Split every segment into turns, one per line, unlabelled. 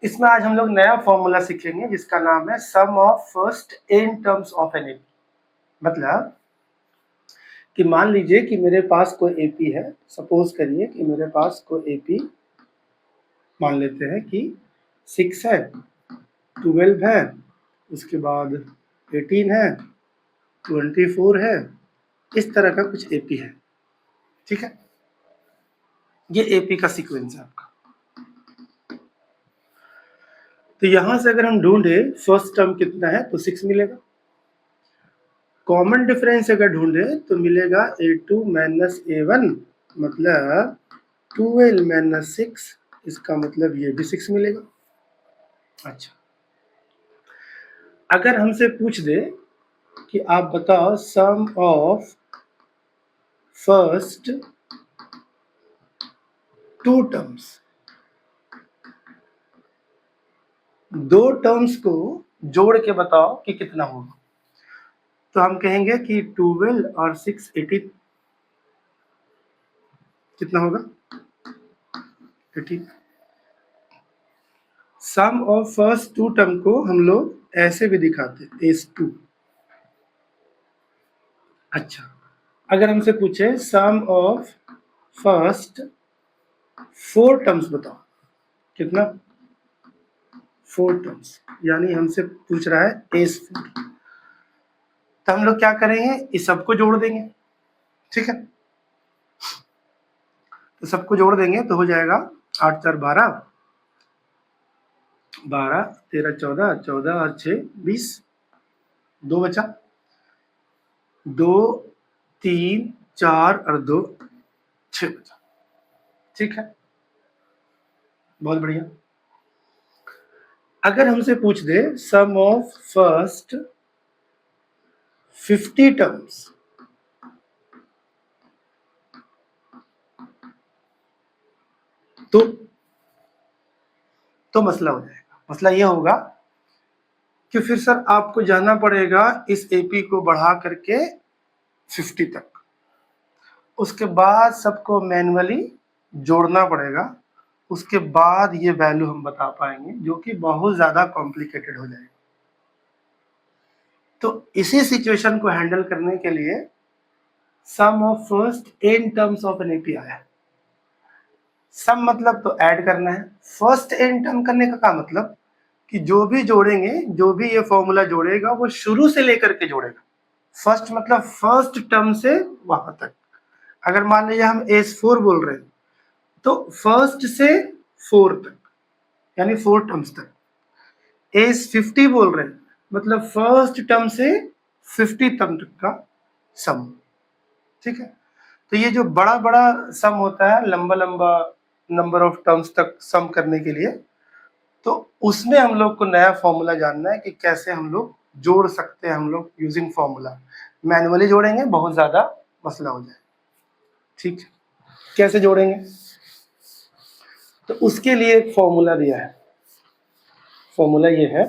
इसमें आज हम लोग नया फॉर्मूला सीखेंगे जिसका नाम है sum of first n terms of an AP. मतलब कि मान लीजिए कि मेरे पास कोई एपी है, सपोज करिए कि मेरे पास कोई एपी मान लेते हैं कि 6 है, 12 है, उसके बाद 18 है, 24 है, इस तरह का कुछ एपी है। ठीक है, ये एपी का सीक्वेंस है आपका। तो यहां से अगर हम ढूंढे फर्स्ट टर्म कितना है तो 6 मिलेगा। कॉमन डिफरेंस अगर ढूंढे तो मिलेगा a2 माइनस a1, मतलब 12 माइनस 6, इसका मतलब ये भी 6 मिलेगा। अच्छा, अगर हमसे पूछ दे कि आप बताओ सम ऑफ फर्स्ट 2 टर्म्स, दो टर्म्स को जोड़ के बताओ कि कितना होगा, तो हम कहेंगे कि 12 और 6 18, कितना होगा 18। सम ऑफ फर्स्ट 2 टर्म को हम लोग ऐसे भी दिखाते S2। अच्छा, अगर हमसे पूछे सम ऑफ फर्स्ट 4 टर्म्स बताओ, कितना 4 टर्म्स, यानी हमसे पूछ रहा है S4, तो हम लोग क्या करेंगे, इस सबको जोड़ देंगे। ठीक है, तो सबको जोड़ देंगे तो हो जाएगा 8 4 12, 12 13 14, 14 और 6 20, 2 बचा, 2 3 4 और 2 6 बचा। ठीक है, बहुत बढ़िया। अगर हमसे पूछ दे सम ऑफ फर्स्ट 50 टर्म्स, तो मसला हो जाएगा। मसला ये होगा कि फिर सर आपको जाना पड़ेगा इस एपी को बढ़ा करके 50 तक, उसके बाद सबको मैन्युअली जोड़ना पड़ेगा, उसके बाद ये वैल्यू हम बता पाएंगे, जो कि बहुत ज्यादा कॉम्प्लिकेटेड हो जाएगा। तो इसी सिचुएशन को हैंडल करने के लिए sum of first n terms of an AP आया है। सम मतलब तो ऐड करना है, फर्स्ट n टर्म करने का मतलब कि जो भी जोड़ेंगे, जो भी ये फॉर्मूला जोड़ेगा वो शुरू से लेकर के जोड़ेगा। फर्स्ट मतलब फर्स्ट टर्म से वहां तक। अगर मान लीजिए हम S4 बोल रहे हैं तो फर्स्ट से 4 तक, यानी 4 टर्म्स तक। S50 बोल रहे हैं मतलब फर्स्ट टर्म से 50 टर्म तक का सम। ठीक है, तो ये जो बड़ा बड़ा सम होता है, लंबा लंबा नंबर ऑफ टर्म्स तक सम करने के लिए, तो उसमें हम लोग को नया फॉर्मूला जानना है कि कैसे हम लोग जोड़ सकते हैं। हम लोग यूजिंग फॉर्मूला मैन्युअली जोड़ेंगे, बहुत ज्यादा मसला हो जाए। ठीक है, कैसे जोड़ेंगे, तो उसके लिए एक फॉर्मूला दिया है। फॉर्मूला ये है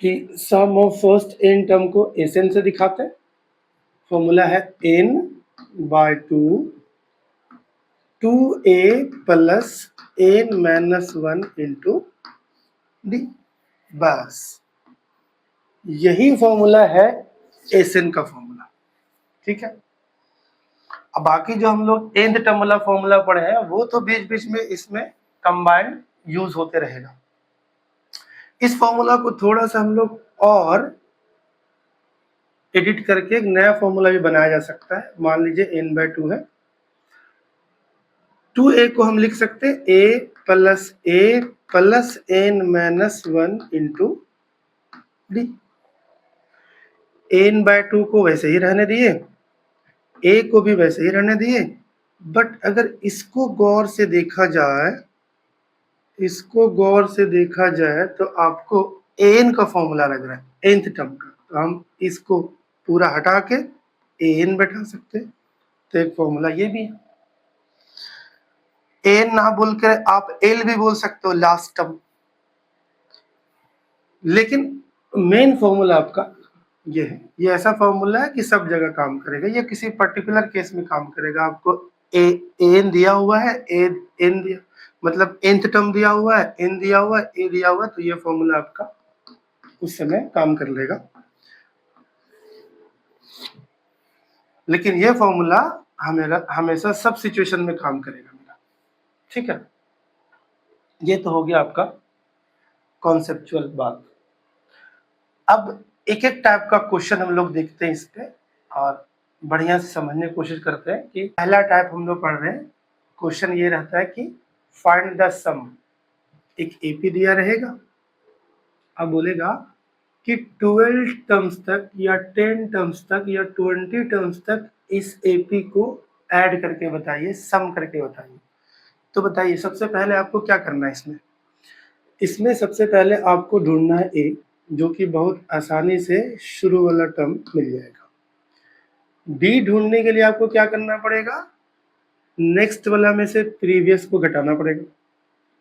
कि सम ऑफ फर्स्ट n टर्म को Sn से दिखाते हैं। फॉर्मूला है n/2 2a plus n minus 1 into D. बस यही फॉर्मूला है Sn का फॉर्मूला। ठीक है, अब बाकी जो हम लोग nth टर्म वाला फॉर्मूला पढ़े हैं वो तो बीच बीच में इसमें कंबाइंड यूज होते रहेगा। इस फॉर्मूला को थोड़ा सा हम लोग और एडिट करके एक नया फॉर्मूला भी बनाया जा सकता है। मान लीजिए n/2 है, 2a को हम लिख सकते हैं a plus n minus 1 into D. n/2 को वैसे ही रहने दिए, a को भी वैसे ही रहने दिए, बट अगर इसको गौर से देखा जाए, इसको गौर से देखा जाए तो आपको an का फॉर्मूला लग रहा है nth टर्म का, तो हम इसको पूरा हटा के an बैठा सकते हैं। तो एक फॉर्मूला ये भी है। n ना बोलकर आप l भी बोल सकते हो लास्ट टर्म, लेकिन मेन फॉर्मूला आपका ये है। ये ऐसा फॉर्मूला है कि सब जगह काम करेगा, ये किसी पर्टिकुलर केस में काम करेगा। आपको an दिया हुआ है, n दिया, मतलब nth टर्म दिया हुआ है, n दिया हुआ है, a दिया हुआ है, तो ये फॉर्मूला आपका उस समय काम कर लेगा। लेकिन ये फॉर्मूला हमेशा सब सिचुएशन में काम करेगा मेरा, ठीक है। ये तो हो गया आपका कॉन्सेप्चुअल बात। अब एक एक टाइप का क्वेश्चन हम लोग देखते हैं इस पे और बढ़िया से समझने की कोशिश करते हैं। कि पहला टाइप हम लोग पढ़ रहे हैं, क्वेश्चन ये रहता है कि फाइंड द सम। एक एपी दिया रहेगा, अब बोलेगा कि 12 टर्म्स तक या 10 टर्म्स तक या 20 टर्म्स तक इस एपी को ऐड करके बताइए, सम करके बताइए। तो बताइए सबसे पहले आपको क्या करना है इसमें सबसे पहले आपको ढूंढना है ए, जो कि बहुत आसानी से शुरू वाला टर्म मिल जाएगा। बी ढूंढने के लिए आपको क्या करना पड़ेगा, नेक्स्ट वाला में से प्रीवियस को घटाना पड़ेगा।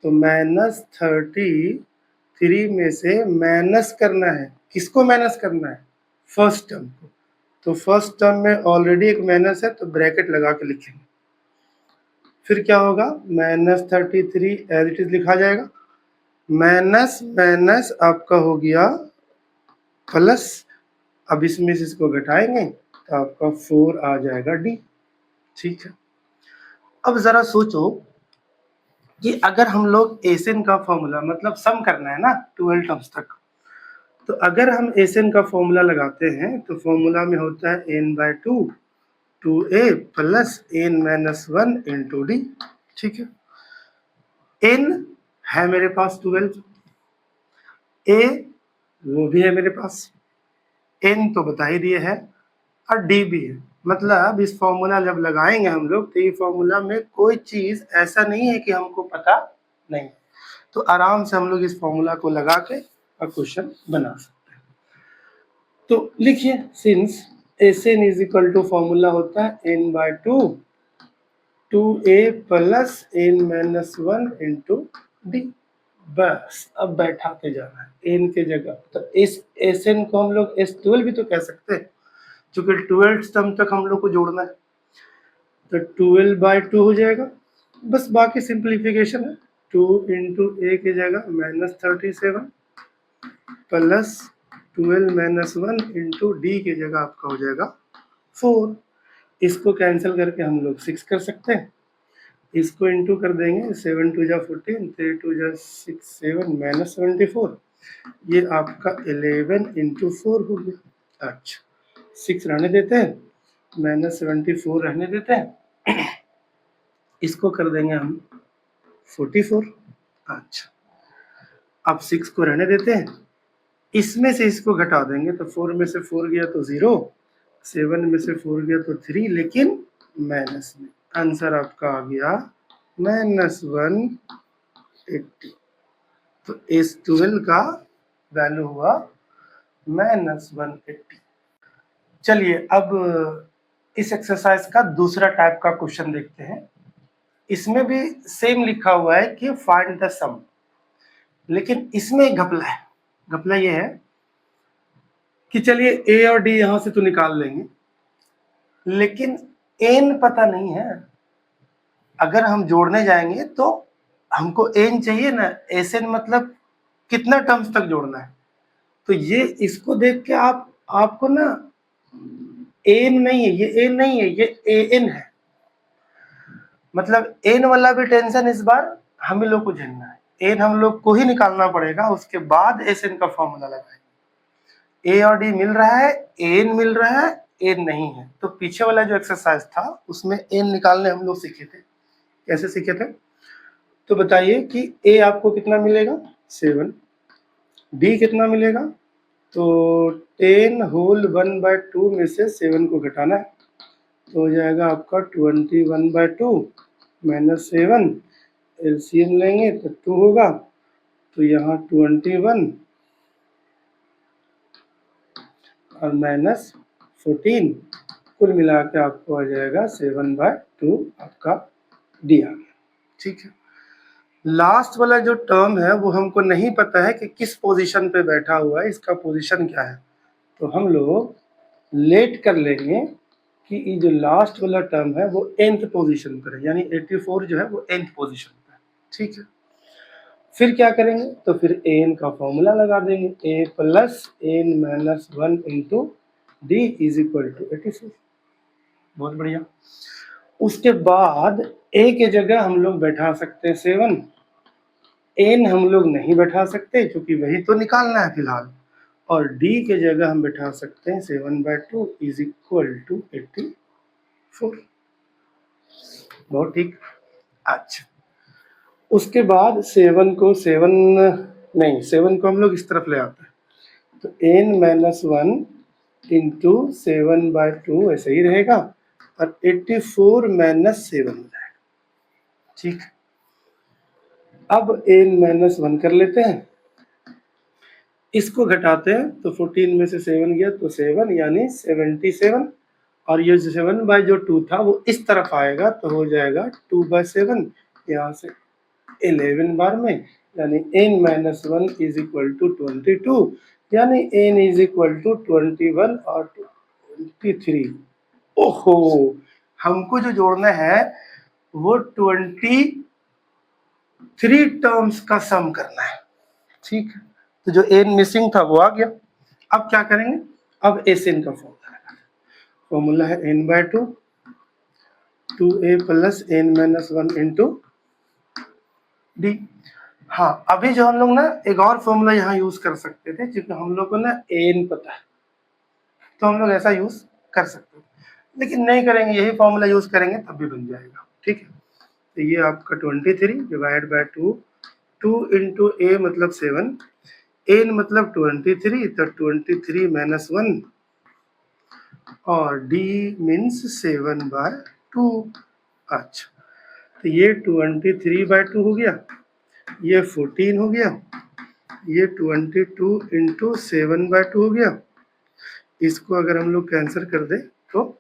तो -33 में से माइनस करना है, किसको माइनस करना है, फर्स्ट टर्म को। तो फर्स्ट टर्म में ऑलरेडी एक माइनस है तो ब्रैकेट लगा के लिखेंगे। फिर क्या होगा, -33 एज इट इज लिखा जाएगा, माइनस माइनस आपका हो गया प्लस। अब इसमें से इसको घटाएंगे तो आपका 4 आ जाएगा डी, ठीक है। अब जरा सोचो कि अगर हम लोग एसएन का फॉर्मूला, मतलब सम करना है ना 12 टर्म्स तक, तो अगर हम एसएन का फॉर्मूला लगाते हैं तो फॉर्मूला में होता है n/2 2a plus n-1 into D, ठीक है। n है मेरे पास 12, a वो भी है मेरे पास, n तो बता ही दिए है और डी भी है। मतलब इस फॉर्मूला जब लगाएंगे हम लोग तो ये फॉर्मूला में कोई चीज ऐसा नहीं है कि हमको पता नहीं, तो आराम से हम लोग इस फॉर्मूला को लगा के और क्वेश्चन बना सकते हैं। तो लिखिए, since SN is equal to formula होता है n/2 2a plus n-1 into D. बस अब बैठाते जाना है n के जगह। तो इस एसएन को हम लोग S12 भी तो कह सकते हैं, क्योंकि 12 टर्म तक हम लोग को जोड़ना है। तो 12/2 हो जाएगा, बस बाकी सिंप्लीफिकेशन है। 2 इंटू ए की जगह -37 प्लस 12-1 इंटू डी की जगह आपका हो जाएगा 4। इसको कैंसिल करके हम लोग 6 कर सकते हैं, इसको इंटू कर देंगे, 7 2 जा 14, 3 2 जा 6 7 -74, ये आपका 11 इंटू 4 हो गया। अच्छा 6 रहने देते हैं, -74 रहने देते हैं, इसको कर देंगे हम 44। अच्छा अब 6 को रहने देते हैं, इसमें से इसको घटा देंगे तो 4 में से 4 गया तो 0, 7 में से 4 गया तो 3, लेकिन माइनस में। आंसर आपका आ गया -180। तो S12 का वैल्यू हुआ -180। चलिए अब इस एक्सरसाइज का दूसरा टाइप का क्वेश्चन देखते हैं। इसमें भी सेम लिखा हुआ है कि फाइंड द सम, लेकिन इसमें एक घपला है। घपला ये है कि चलिए ए और डी यहां से तो निकाल लेंगे, लेकिन एन पता नहीं है। अगर हम जोड़ने जाएंगे तो हमको एन चाहिए ना, एसएन मतलब कितना टर्म्स तक जोड़ना है। तो ये इसको देख के आपको ना एन नहीं है, ये एन नहीं है, ये ए एन है। मतलब एन वाला भी टेंशन इस बार हम ही लोग को झेलना है। एन हम लोग को ही निकालना पड़ेगा, उसके बाद एसएन का फॉर्मूला लगाएंगे। ए और डी मिल रहा है, एन मिल रहा है, एन नहीं है। तो पीछे वाला जो एक्सरसाइज था उसमें एन निकालने हम लोग सीखे थे। कैसे सीखे थे, तो बताइए कि ए आपको कितना मिलेगा 7, डी कितना मिलेगा, तो 10 होल 1/2 में से 7 को घटाना है, तो हो जाएगा आपका 21/2 -7, एलसीएम लेंगे तो 2 होगा, तो यहाँ 21 और -14, कुल मिला के आपको आ जाएगा 7/2 आपका डी आ गया, ठीक है। लास्ट वाला जो टर्म है वो हमको नहीं पता है कि किस पोजीशन पे बैठा हुआ है, इसका पोजीशन क्या है। तो हम लोग लेट कर लेंगे कि ये जो लास्ट वाला टर्म है वो nth पोजीशन पर है, यानी 84 जो है वो nth पोजीशन पर है, ठीक है, फिर क्या करेंगे, तो फिर एन का फॉर्मूला लगा देंगे, a plus N minus 1 into D is equal to 84। बहुत बढ़िया। उसके बाद ए के जगह हम लोग बैठा सकते हैं 7, एन हम लोग नहीं बैठा सकते क्योंकि वही तो निकालना है फिलहाल, और डी के जगह हम बैठा सकते हैं 7/2 इज इक्वल टू 84। बहुत ठीक। अच्छा, उसके बाद 7 को 7 को हम लोग इस तरफ ले आते हैं, तो n माइनस 1 इंटू 7/2 ऐसे ही रहेगा, और 84 माइनस 7 हो जाएगा। ठीक, अब n माइनस 1 कर लेते हैं, इसको घटाते हैं तो 14 में से 7 गया तो 7 यानी 77, और ये 7/2 था वो इस तरफ आएगा तो हो जाएगा 2/7, यहाँ से 11 बार में, यानी n minus 1 is equal to 22, यानी n इज इक्वल टू 21 और 23। ओहो, हमको जो जोड़ना है वो 23 टर्म्स का सम करना है। ठीक, तो जो n मिसिंग था वो आ गया। अब क्या करेंगे, अब Sn का फॉर्मूला है n/2 2a plus n minus 1 into D. हाँ, अभी जो हम लोग ना एक और फॉर्मूला यहाँ यूज कर सकते थे, क्योंकि हम लोग को ना एन पता है तो हम लोग ऐसा यूज कर सकते हैं, लेकिन नहीं करेंगे, यही फॉर्मूला यूज करेंगे तब भी बन जाएगा। ठीक है, तो ये आपका 23 डिवाइड बाय 2, 2 इंटू ए मतलब 7, एन मतलब 23, तो 23 माइनस 1 और डी मीन्स 7/2। अच्छा, तो ये 23/2 हो गया, ये 14 हो गया, ये 22 इंटू 7/2 हो गया। इसको अगर हम लोग कैंसिल कर दे तो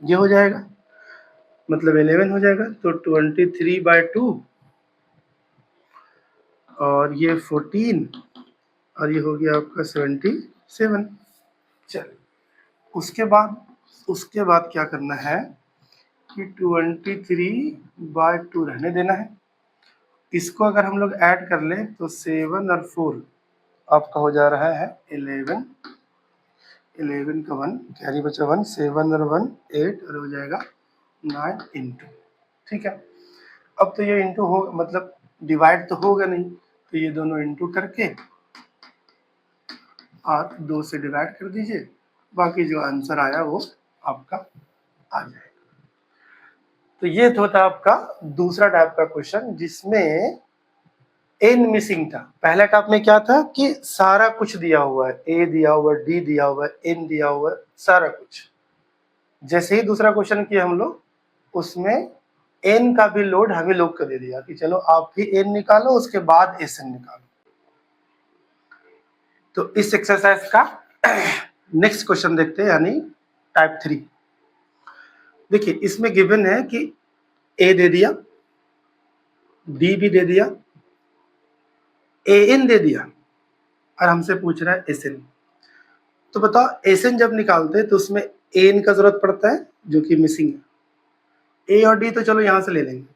ये हो जाएगा, मतलब 11 हो जाएगा, तो 23/2 और ये 14 और ये हो गया आपका 77। चलिए, उसके बाद क्या करना है कि 23/2 रहने देना है। इसको अगर हम लोग ऐड कर लें तो 7 और 4 आपका हो जा रहा है 11, 11 का 1 कैरी बचा 1, 7 और 1 8 और हो जाएगा 9 इंटू। ठीक है, अब तो ये इंटू हो, मतलब डिवाइड तो होगा नहीं, तो ये दोनों इंटू करके और 2 से डिवाइड कर दीजिए, बाकी जो आंसर आया वो आपका आ जाएगा। तो ये तो था आपका दूसरा टाइप का क्वेश्चन जिसमें एन मिसिंग था। पहला टाइप में क्या था कि सारा कुछ दिया हुआ है, ए दिया हुआ है, डी दिया हुआ है, एन दिया हुआ है, सारा कुछ। जैसे ही दूसरा क्वेश्चन किया हम लोग, उसमें एन का भी लोड हमें लोग को दे दिया कि चलो आप भी एन निकालो, उसके बाद एस एन निकालो। तो इस एक्सरसाइज का नेक्स्ट क्वेश्चन देखते हैं, यानी टाइप 3। देखिए, इसमें गिवन है कि ए दे दिया, डी भी दे दिया, ए एन दे दिया, और हमसे पूछ रहा है एस एन। तो बताओ, एस एन जब निकालते हैं तो उसमें एन का जरूरत पड़ता है जो कि मिसिंग है। ए और डी तो चलो यहां से ले लेंगे,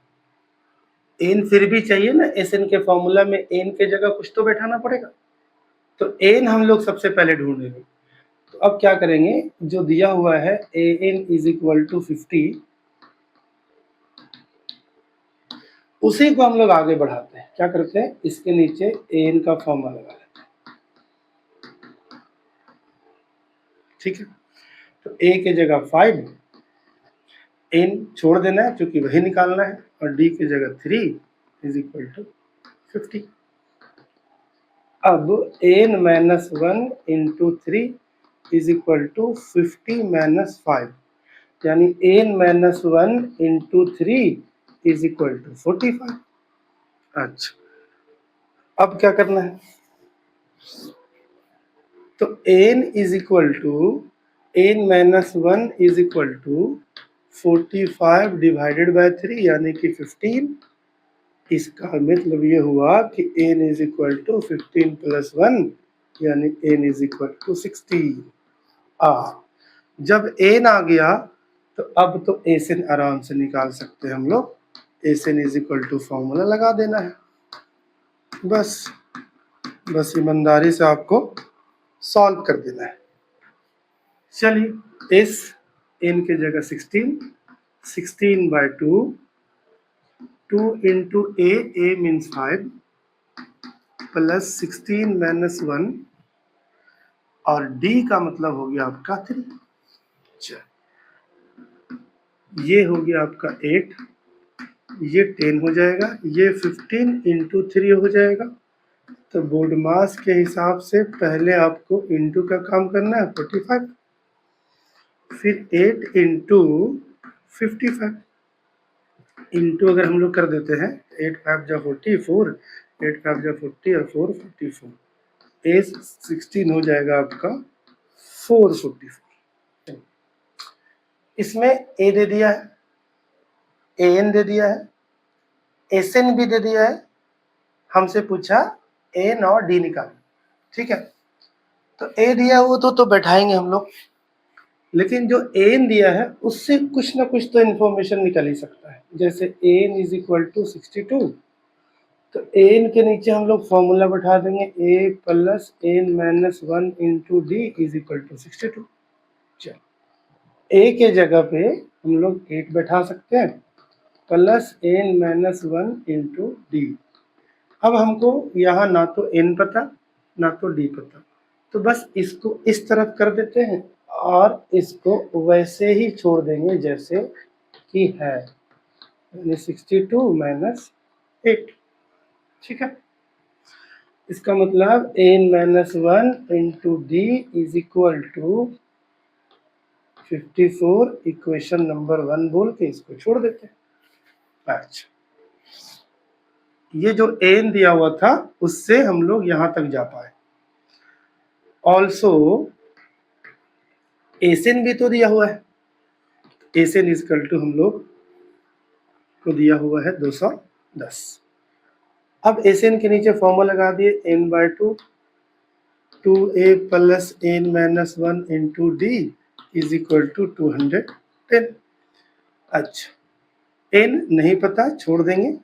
एन फिर भी चाहिए ना, एस एन के फॉर्मूला में एन के जगह कुछ तो बैठाना पड़ेगा, तो एन हम लोग सबसे पहले ढूंढेंगे। तो अब क्या करेंगे, जो दिया हुआ है A N is equal to 50, उसी को हम लोग आगे बढ़ाते हैं। क्या करते हैं, इसके नीचे एन का फॉर्मूला लगा लेते हैं। ठीक है, तो ए के जगह 5, एन छोड़ देना है क्योंकि वही निकालना है, और डी की जगह 3 इज इक्वल टू 50। अब n minus 1 into 3 is equal to 50 minus 5, यानी n minus 1 into 3 is equal to 45। अच्छा, अब क्या करना है, तो n is equal to n minus 1 is equal to 45 divided by 3 यानी कि 15। इसका मतलब ये हुआ कि n is equal to 15 plus 1 यानी n इज इक्वल टू 16। जब n आ गया तो अब तो एस एन आराम से निकाल सकते हैं हम लोग। S N is equal to formula लगा देना है। बस ईमानदारी से आपको सॉल्व कर देना है। चलिए एस एन की जगह 16/2, 2 इंटू ए मीन्स 5 प्लस 16 माइनस 1 और डी का मतलब हो गया आपका 3। ये हो गया आपका 8, ये 10 हो जाएगा, ये 15 इंटू 3 हो जाएगा। तो बोर्ड मास के हिसाब से पहले आपको इंटू का काम करना है 45, फिर 8 इंटू 55 इंटू अगर हम लोग कर देते हैं 8 5 जा 44, 8 5 जा 40 और 4 44, एज 16 हो जाएगा आपका 444। इसमें ए दे दिया है, ए एन दे दिया है, एस एन भी दे दिया है, हमसे पूछा एन और डी निकाल। ठीक है, तो ए दिया वो तो बैठाएंगे हम लोग, लेकिन जो एन दिया है उससे कुछ ना कुछ तो इन्फॉर्मेशन निकल ही सकता है। जैसे एन इज इक्वल टू 62, तो एन के नीचे हम लोग फॉर्मूला बैठा देंगे a plus N minus 1 into D is equal to 62। चलो ए के जगह पे हम लोग 8 बैठा सकते हैं plus N minus 1 into D. अब हमको यहाँ ना तो एन पता ना तो डी पता, तो बस इसको इस तरफ कर देते हैं और इसको वैसे ही छोड़ देंगे जैसे कि है, यानी 62 माइनस 8। ठीक है, इसका मतलब N minus 1 into D is equal to 54। Equation number 1 बोल के इसको छोड़ देते हैं। अच्छा, ये जो एन दिया हुआ था उससे हम लोग यहां तक जा पाए। ऑल्सो एसएन भी तो दिया हुआ है, एसएन इज इक्वल टू हम लोग को दिया हुआ है 210। अब एसएन के नीचे फॉर्मूला लगा दिए n/2 2a plus N minus 1 into D is equal to 210। अच्छा, एन नहीं पता, छोड़ देंगे।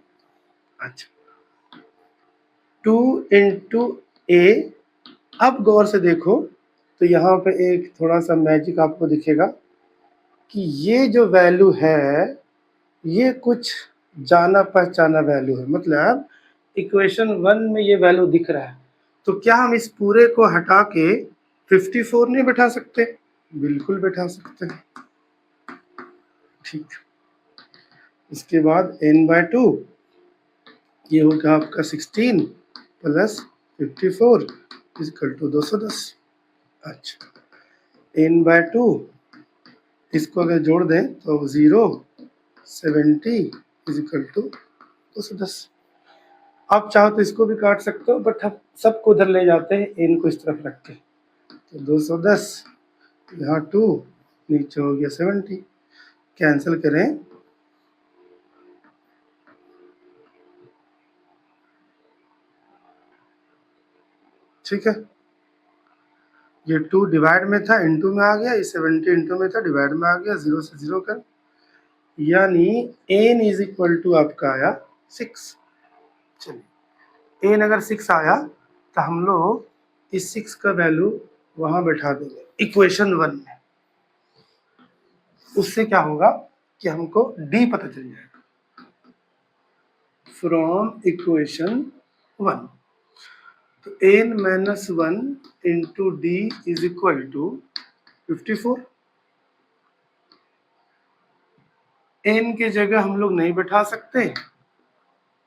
अच्छा, 2 इंटू ए। अब गौर से देखो तो यहाँ पे एक थोड़ा सा मैजिक आपको दिखेगा कि ये जो वैल्यू है ये कुछ जाना पहचाना वैल्यू है, मतलब इक्वेशन 1 में ये वैल्यू दिख रहा है। तो क्या हम इस पूरे को हटा के 54 नहीं बैठा सकते? बिल्कुल बैठा सकते हैं। ठीक, इसके बाद n/2 ये होगा आपका 16 प्लस 54 इक्वल टू 210। अच्छा, n/2 इसको अगर जोड़ दें तो 0 70 इज इक्वल टू 210। आप चाहो तो इसको भी काट सकते हो, बट हम सबको उधर ले जाते हैं n को इस तरफ रख के। तो 210 यहाँ 2 नीचे हो गया 70, कैंसिल करें ठीक है, ये 2 डिवाइड में था इंटू में आ गया, ये 70 इंटू में था डिवाइड में आ गया, 0 से 0 कर, यानी n इज इक्वल टू आपका आया 6। चलिए n अगर 6 आया तो हम लोग इस 6 का वैल्यू वहां बैठा देंगे इक्वेशन 1 में। उससे क्या होगा कि हमको d पता चल जाएगा फ्रॉम इक्वेशन 1। तो n minus 1 into D is equal to 54। n की जगह हम लोग नहीं बैठा सकते,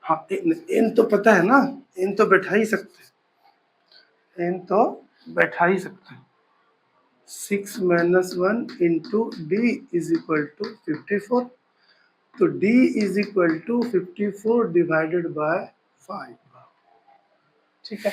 हाँ n तो पता है ना, n तो बैठा ही सकते, n तो बैठा ही सकते। 6 minus 1 into D is equal to 54। तो d is equal to 54 divided by 5। ठीक है,